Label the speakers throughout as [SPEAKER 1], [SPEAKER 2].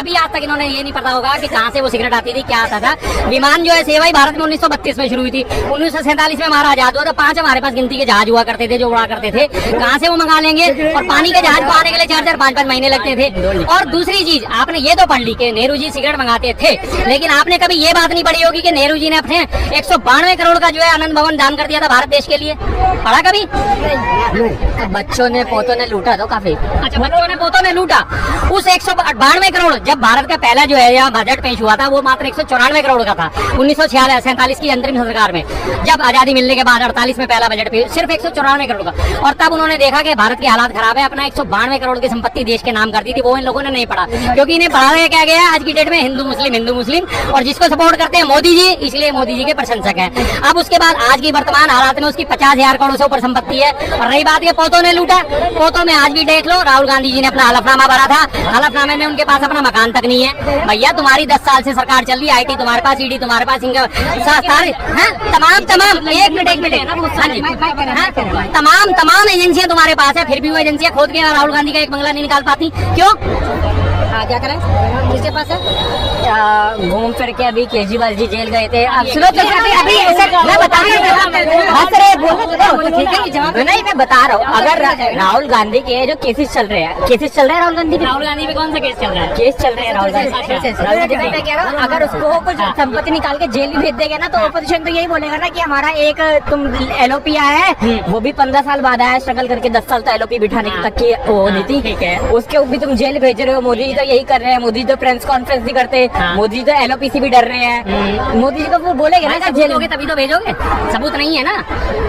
[SPEAKER 1] कभी आज तक इन्होंने ये नहीं पता होगा कि कहाँ से वो सिगरेट आती थी, क्या आता था। विमान जो है सेवा ही भारत में 1932 में शुरू हुई थी, 1947 में हमारा आजाद हुआ था। 5 हमारे पास गिनती के जहाज हुआ करते थे जो उड़ा करते थे, कहाँ से वो मंगा लेंगे। और पानी के जहाज को आने के लिए 4-4 5-5 महीने लगते थे। और दूसरी चीज आपने ये तो पढ़ ली कि नेहरू जी सिगरेट मंगाते थे, लेकिन आपने कभी ये बात नहीं पढ़ी होगी कि नेहरू जी ने अपने 192 करोड़ का जो है आनंद भवन दान कर दिया था भारत देश के लिए। पढ़ा कभी?
[SPEAKER 2] बच्चों ने पोतों ने लूटा तो काफी।
[SPEAKER 1] अच्छा, बच्चों ने पोतों ने लूटा। उस 192 करोड़ जब भारत का पहला जो है यहाँ बजट पेश हुआ था वो मात्र 194 करोड़ का था 1947 की अंतरिम सरकार में। जब आजादी मिलने के बाद 48 में पहला बजट पेश, सिर्फ 194 करोड़ का। और तब उन्होंने देखा कि भारत की हालात खराब है, अपना 192 करोड़ की संपत्ति देश के नाम कर दी थी। वो इन लोगों ने नहीं पढ़ा, क्योंकि इन्हें पढ़ाया क्या गया आज की डेट में हिंदू मुस्लिम, और जिसको सपोर्ट करते हैं मोदी जी, इसलिए मोदी जी के प्रशंसक हैं। अब उसके बाद आज की वर्तमान हालात में उसकी 50,000 करोड़ से ऊपर संपत्ति है। और रही बात ये पोतों ने लूटा, पोतों में आज भी देख लो, राहुल गांधी जी ने अपना हलफनामा भरा था, हलफनामे में उनके पास अपना मकान तक नहीं है। भैया तुम्हारी 10 साल से सरकार चल रही है, IT तुम्हारे पास, ED तुम्हारे पास, तमाम एजेंसियां तुम्हारे पास है, फिर भी वो एजेंसियां खोद के राहुल गांधी का एक बंगला नहीं निकाल पाती, क्यों? क्या करें, किसके पास है?
[SPEAKER 2] घूम फिर के अभी केजरीवाल जी जेल गए थे। अब
[SPEAKER 1] सुनो तो अभी मैं बता रही
[SPEAKER 2] नहीं, मैं बता रहा हूँ, अगर राहुल गांधी के जो केसेस चल रहे हैं राहुल गांधी
[SPEAKER 1] पे कौन सा केस चल रहा है?
[SPEAKER 2] केस चल रहे हैं राहुल गांधी। मैं कह रहा हूँ अगर उसको कुछ संपत्ति निकाल के जेल भी भेज देगा ना, तो ऑपोजिशन तो यही बोलेगा ना कि हमारा एक तुम LOP आया है, वो भी 15 साल बाद आया, स्ट्रगल करके 10 साल तो LOP बिठाने तक की वो नीति, ठीक है, उसके भी तुम जेल भेज रहे हो। मोदी जी तो यही कर रहे हैं, मोदी जी तो प्रेस कॉन्फ्रेंस भी करते, मोदी जी तो LOP भी डर रहे हैं। मोदी जी को वो बोलेगे ना जेल
[SPEAKER 1] होगे तभी तो भेजोगे, सबूत नहीं है ना,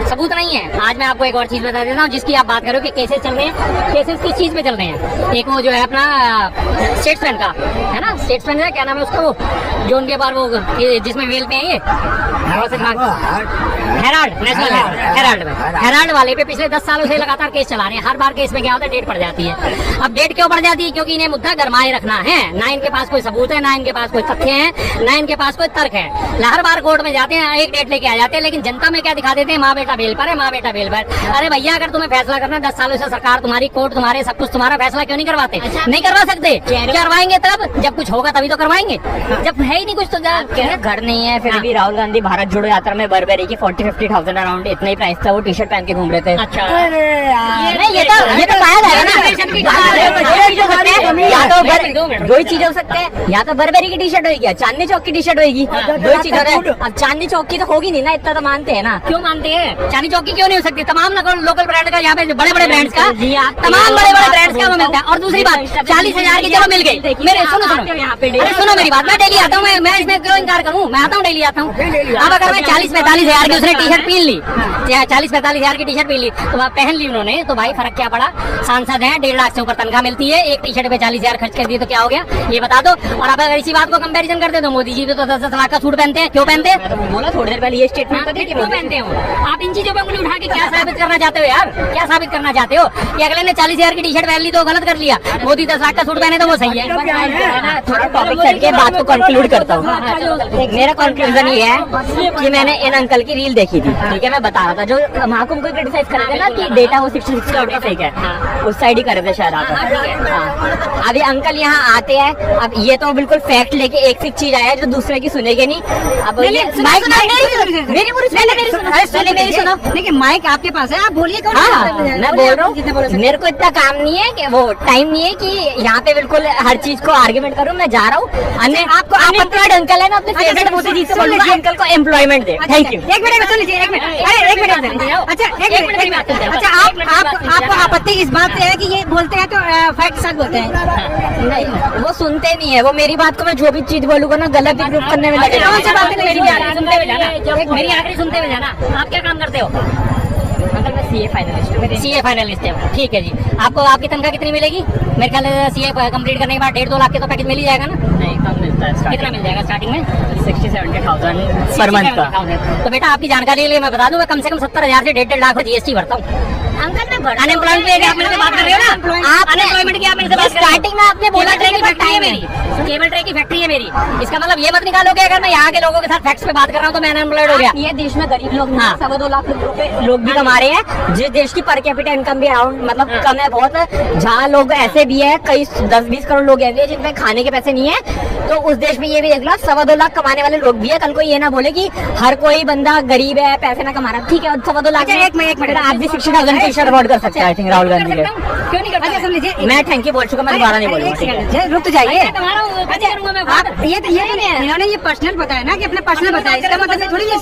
[SPEAKER 1] सबूत नहीं है। आज मैं आपको एक और चीज बता देता हूँ जिसकी आप बात करो कि केसेस चल रहे हैं। केसेस किस चीज पे चल रहे हैं? एक वो जो है अपना स्टेट्समैन का है ना, स्टेट्समैन है, क्या नाम है उसका, वो जो उनके बार वो जिसमें वेल पे है ये हेराल्ड, नेशनल हेराल्ड वाले पे पिछले 10 सालों से लगातार केस चला रहे हैं। हर बार केस में क्या होता है, डेट पड़ जाती है। अब डेट क्यों पड़ जाती है? क्योंकि इन्हें मुद्दा गरमाए रखना है, ना इनके पास कोई सबूत है, ना इनके पास कोई तथ्य है, ना इनके पास कोई तर्क है। हर बार कोर्ट में जाते हैं, एक डेट लेके आ जाते हैं, लेकिन जनता में क्या दिखा देते हैं, माँ बेटा बेल पर है, माँ बेटा बेल पर। अरे भैया, अगर तुम्हें फैसला करना 10 सालों से सरकार तुम्हारी, कोर्ट तुम्हारे, सब कुछ तुम्हारा, फैसला क्यों नहीं करवाते? नहीं करवा सकते, करवाएंगे तब जब कुछ होगा तभी तो करवाएंगे, जब है ही नहीं कुछ तो
[SPEAKER 2] घर नहीं है। फिर भी राहुल गांधी भारत जोड़ो यात्रा में बर्बेरी की 40-50,000 अराउंड इतना ही प्राइस था, वो टी-शर्ट पहन के घूम रहे थे।
[SPEAKER 1] अच्छा,
[SPEAKER 2] ये तो पाया जाएगा ना, दो ही चीज हो सकते हैं, या तो बर्बेरी की टी-शर्ट होगी या चांदनी चौक की टी-शर्ट होगी, दो ही चीज हो रहा है। अब चांदनी चौक की तो होगी नहीं ना, इतना तो मानते हैं ना।
[SPEAKER 1] क्यों मानते हैं? चांदनी चौक की क्यों नहीं हो सकती? तमाम लोकल ब्रांड का यहाँ पे बड़े बड़े ब्रांड्स का, तमाम बड़े बड़े ब्रांड्स का वो मिलता है। और दूसरी बात, 40,000 की चलो मिल गई, मेरे सुनो मेरी बात, मैं डेली आता हूँ, मैं इसमें क्यों इनकार करूँ, मैं आता हूँ डेली आता हूँ। अब अगर मैं 40-45,000 की उसने टी-शर्ट पहन ली, 40-45,000 की टी-शर्ट पहन ली, तो वह पहन ली उन्होंने, तो भाई फर्क क्या पड़ा? सांसद है, 1.5 लाख से ऊपर तनख्वाह मिलती है, एक टी-शर्ट पे 40,000 खर्च कर दिए तो क्या हो गया, ये बता दो। और अब अगर इसी बात को कंपैरिजन करते तो मोदी जी तो 10-10 लाख का सूट पहनते हैं, क्यों पहनते हैं?
[SPEAKER 2] बोला थोड़ी देर पहले ये स्टेटमेंट
[SPEAKER 1] क्यों पहनते हो? आप इन चीजों पे उंगली उठा के क्या साबित करना चाहते हो यार? क्या साबित करना चाहते हो कि अगले ने 40,000 की टी-शर्ट पहन ली तो गलत कर लिया, मोदी 10 लाख का सूट पहने तो वो सही है?
[SPEAKER 2] थोड़ा टॉपिक करके बात को कंक्लूड करता हूँ। मेरा कंक्लूजन ये है कि मैंने इन अंकल की रील देखी थी, ठीक है, मैं बता रहा था जो महाकुंभ को क्रिटिसाइज कर रहे थे ना कि डेटा वो 66 करोड़ का फेक है, उस साइड ही कर रहे थे शायद आप। अभी अंकल यहाँ आते हैं, अब ये तो बिल्कुल फैक्ट लेके एक से एक चीज आया जो दूसरे की सुनेंगे नहीं। अब ये मेरी सुनो,
[SPEAKER 1] देखिए माइक आपके पास है, आप बोलिए।
[SPEAKER 2] मैं बोल रहा हूँ, मेरे को इतना काम नहीं है कि वो टाइम नहीं है कि यहाँ पे बिल्कुल हर चीज को आर्ग्यूमेंट करूँ। मैं जा रहा हूँ, आपको अनएम्प्लॉयड अंकल है ना, अपने फेवरेट मोदी जी से बोलूंगा अंकल को एम्प्लॉयमेंट दे। Thank you.
[SPEAKER 1] एक मिनट सुन लीजिए, एक मिनट, अरे एक मिनट। अच्छा, आपको आपत्ति इस बात से है कि ये बोलते हैं तो फैक्ट साथ बोलते हैं?
[SPEAKER 2] नहीं, वो सुनते नहीं है, वो मेरी बात को मैं जो भी चीज बोलूंगा ना गलत ही प्रूफ करने में लगे।
[SPEAKER 1] कौन सी बात है? मेरी आखिरी सुनते हुए जाना। आप क्या काम करते हो?
[SPEAKER 2] अंकल मैं CA फाइनलिस्ट
[SPEAKER 1] है। ठीक है जी, आपको आपकी तनख्वाह कितनी मिलेगी? मेरे ख्याल CA कंप्लीट करने के बाद 1.5-2 लाख के तो पैकेज मिल ही जाएगा ना?
[SPEAKER 2] नहीं, कम मिलता है।
[SPEAKER 1] कितना मिल जाएगा स्टार्टिंग में?
[SPEAKER 2] 60-70,000 पर मंथ का।
[SPEAKER 1] तो बेटा आपकी जानकारी के लिए मैं बता दूं, मैं कम से कम 70,000 से 1.5 लाख GST भरता हूँ।
[SPEAKER 3] अंकल मैं
[SPEAKER 1] अनएम्प्लॉयमेंट की आप मेरे से बात कर रहे हो ना, आप अनएम्प्लॉयमेंट की आप मेरे से बात कर रहे हो।
[SPEAKER 2] स्टार्टिंग में आपने बोला
[SPEAKER 1] केबल ट्रे की फैक्ट्री है मेरी, केबल ट्रे की फैक्ट्री है मेरी। इसका मतलब ये मत निकालो कि अगर मैं यहाँ के लोगों के साथ फैक्ट्स पे बात कर रहा हूँ तो मैं अनएम्प्लॉयड हो गया।
[SPEAKER 2] ये देश में गरीब लोग
[SPEAKER 1] हाँ।
[SPEAKER 2] 2.25 लाख रुपए लोग भी कमा रहे हैं, जिस देश की पर कैपिटा इनकम भी अराउंड मतलब कम है बहुत, जहाँ लोग ऐसे भी है कई 10-20 करोड़ लोग ऐसे हैं जिनमें खाने के पैसे नहीं है। तो उस देश में ये भी देख लो 2.25 लाख कमाने वाले लोग भी है। कल को ये ना बोले कि हर कोई बंदा गरीब है पैसे ना कमा रहा, ठीक है 2.25 लाख
[SPEAKER 1] अच्छा, एक मिनट
[SPEAKER 2] आप भी 60,000 टी शर्ट अवार्ड कर सकते हैं आई थिंक राहुल गांधी के।
[SPEAKER 1] क्यों नहीं करता? सुन लीजिए,
[SPEAKER 2] मैं थैंक यू बोल चुका, मैं दोबारा नहीं बोलूंगा।
[SPEAKER 3] रुक तो जाइए।
[SPEAKER 1] आप
[SPEAKER 3] ये तो नहीं है, इन्होंने ये पर्सनल बताया ना कि अपने पर्सनल बताया, इसका मतलब थोड़ी ये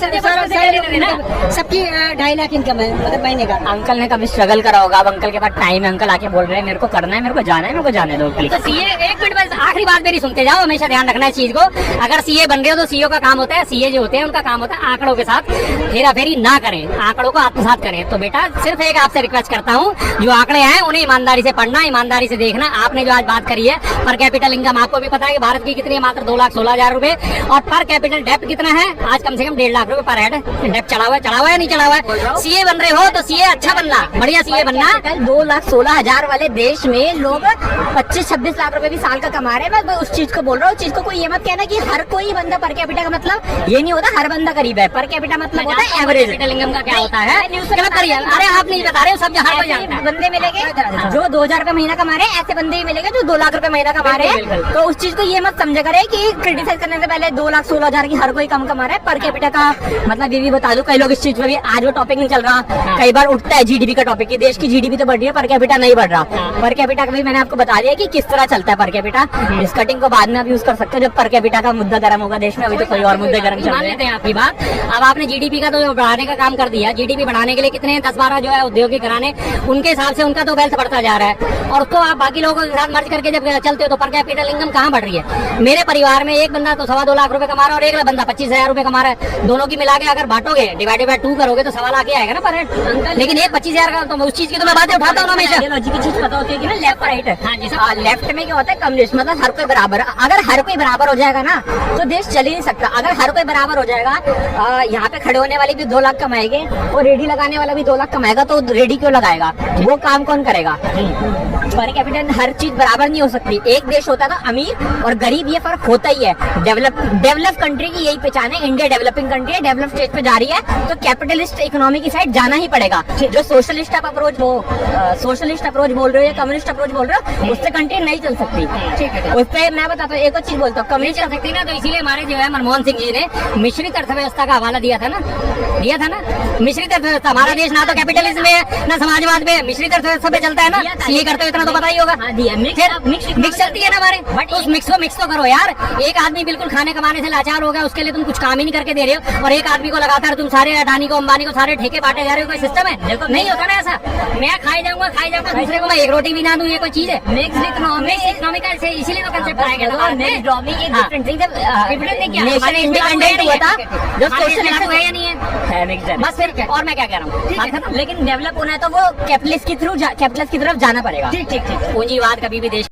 [SPEAKER 3] सबकी 2.5 लाख इनकम है मतलब महीने का।
[SPEAKER 2] अंकल ने कभी स्ट्रगल करा होगा, अब अंकल के पास टाइम है, अंकल आके बोल रहे हैं मेरे को करना है, मेरे को जाना है, मेरे को जाने दो प्लीज।
[SPEAKER 1] तो सीए, एक मिनट बस आखिरी बात मेरी सुनते जाओ, हमेशा ध्यान रखना है चीज को। अगर सीए बन रहे हो तो सीओ का काम होता है, सीए जो होते हैं उनका काम होता है आंकड़ों के साथ हेरा फेरी ना करें, आंकड़ों को आत्मसात करें। तो बेटा सिर्फ एक आपसे रिक्वेस्ट करता हूँ, जो आंकड़े हैं उन्हें ईमानदारी से पढ़ना, ईमानदारी से देखना। आपने जो आज बात करी है पर कैपिटल इनकम, आपको भी पता है कि भारत की कितनी है, मात्र 2,16,000 रुपए, और पर कैपिटल डेप्ट कितना है आज, कम से कम 1.5 लाख रुपए पर हेड डेप्ट चढ़ा हुआ है या नहीं चढ़ा हुआ है। सीए बन रहे हो तो सीए अच्छा बनना, बढ़िया सीए बनना।
[SPEAKER 2] 2,16,000 वाले देश में लोग 25-26 लाख रुपए भी साल का कमा रहे हैं। मैं उस चीज को बोल रहा हूँ, चीज को कोई ये मत कहना कि हर कोई बंदा पर कैपिटा का मतलब ये नहीं होता हर बंदा गरीब है। पर कैपिटा मतलब होता है एवरेज।
[SPEAKER 1] कैपिटल इनकम का क्या होता है? गलत करिए। अरे आप नहीं बता रहे हो, सब जहाँ पर जानता है।
[SPEAKER 2] बंदे मिलेंगे जो 2,000 रुपए महीना कमा रहे हैं, ऐसे बंदे ही मिलेंगे जो 2 लाख रुपए महीना कमा रहे हैं। तो उस चीज को ये मत समझा करे कि क्रिटिसाइज करने से पहले 2,16,000 की हर कोई कम कमा रहा है। पर कैपिटा का मतलब ये भी बता दो, कई लोग इस चीज में भी आज वो टॉपिक नहीं चल रहा, कई बार उठता है जीडीपी का टॉपिक कि देश की जीडीपी तो बढ़ रही है पर कैपिटा नहीं बढ़ रहा। पर कैपिटा का भी मैंने आपको बता दिया कि किस तरह चलता है पर कैपिटा। इस कटिंग को बाद में आप यूज कर सकते हो जब पर कैपिटा का मुद्दा गर्म होगा देश में, अभी तो कोई और मुद्दे गर्म चल
[SPEAKER 1] मान
[SPEAKER 2] रहे
[SPEAKER 1] लेते
[SPEAKER 2] हैं।
[SPEAKER 1] हैं आपकी बात। अब आपने जीडीपी का तो बढ़ाने का काम कर दिया, जीडीपी बढ़ाने के लिए कितने 10-12 जो है उद्योगिक घराने, उनके हिसाब से उनका तो वेल्थ बढ़ता जा रहा है, और उसको आप बाकी लोगों के साथ मर्ज करके जब चलते हो तो पर कैपिटल इनकम कहाँ बढ़ रही है? मेरे परिवार में एक बंदा तो 2.25 लाख रुपए कमा रहा है और एक बंदा 25,000 रुपए कमा रहा है। दोनों की मिला के अगर बांटोगे, डिवाइडेड बाय 2 करोगे तो 2.25 लाख ही आएगा ना पर हेड। लेकिन एक 25,000 का, तो उस चीज की तो मैं बातें उठाता हूँ हमेशा।
[SPEAKER 2] आइडियोलॉजी की चीज पता होती है कि ना लेफ्ट राइट।
[SPEAKER 1] हाँ जी,
[SPEAKER 2] लेफ्ट में क्या होता है कम्युनिस्ट, मतलब हर कोई बराबर। अगर हर कोई बराबर हो जाएगा ना तो देश चल ही नहीं सकता। अगर हर कोई बराबर हो जाएगा, यहाँ पे खड़े होने वाले भी 2 लाख कमाएंगे और रेडी लगाने वाला भी 2 लाख कमाएगा, तो रेडी क्यों लगाएगा? वो काम कौन करेगा? पर कैपिटल हर चीज बराबर नहीं हो सकती। एक देश होता था अमीर और गरीब, ये फर्क होता ही है। डेवलप कंट्री की यही पहचान है, इंडिया डेवलपिंग कंट्री है, डेवलप स्टेज पे जा रही है तो कैपिटलिस्ट इकोनॉमी की साइड जाना ही पड़ेगा। जो सोशलिस्ट अप्रोच बोल रहे हो या कम्युनिस्ट अप्रोच बोल रहे हो, उससे कंट्री नहीं चल सकती।
[SPEAKER 1] ठीक है।
[SPEAKER 2] उससे मैं बताता हूँ, एक और चीज बोलता हूँ,
[SPEAKER 1] नहीं चल सकती ना, तो इसीलिए हमारे जो है मनमोहन सिंह जी ने मिश्रित अर्थव्यवस्था का हवाला दिया था ना। मिश्रित अर्थव्यवस्था। हमारा देश ना तो कैपिटलिज्म में है ना समाजवाद में, मिश्रित अर्थव्यवस्था पे चलता है ना। ये करते हो इतना तो पता ही होगा। मिक्स चलती है ना हमारे, बट उस मिक्स को करो यार। एक आदमी बिल्कुल खाने कमाने से लाचार हो गया, उसके लिए तुम कुछ काम ही नहीं करके दे रहे हो, और एक आदमी को लगातार तुम सारे अडानी को, अंबानी को सारे ठेके बांटे जा रहे हो। कोई सिस्टम है? नहीं होता ना ऐसा। मैं खाई जाऊंगा दूसरे को मैं एक रोटी भी ना दूं, ये कोई चीज है? मिक्स इकोनॉमिक इसीलिए तो कंसेप्ट बनाया गया था।
[SPEAKER 2] इंडिपेंडेंट हुआ था जो सोशलिस्ट
[SPEAKER 1] है या नहीं है? बस फिर और मैं क्या कह रहा हूँ,
[SPEAKER 2] लेकिन डेवलप होना है तो वो कैपिटलिस्ट की तरफ जाना पड़ेगा।
[SPEAKER 1] ठीक। पूंजीवाद कभी भी देश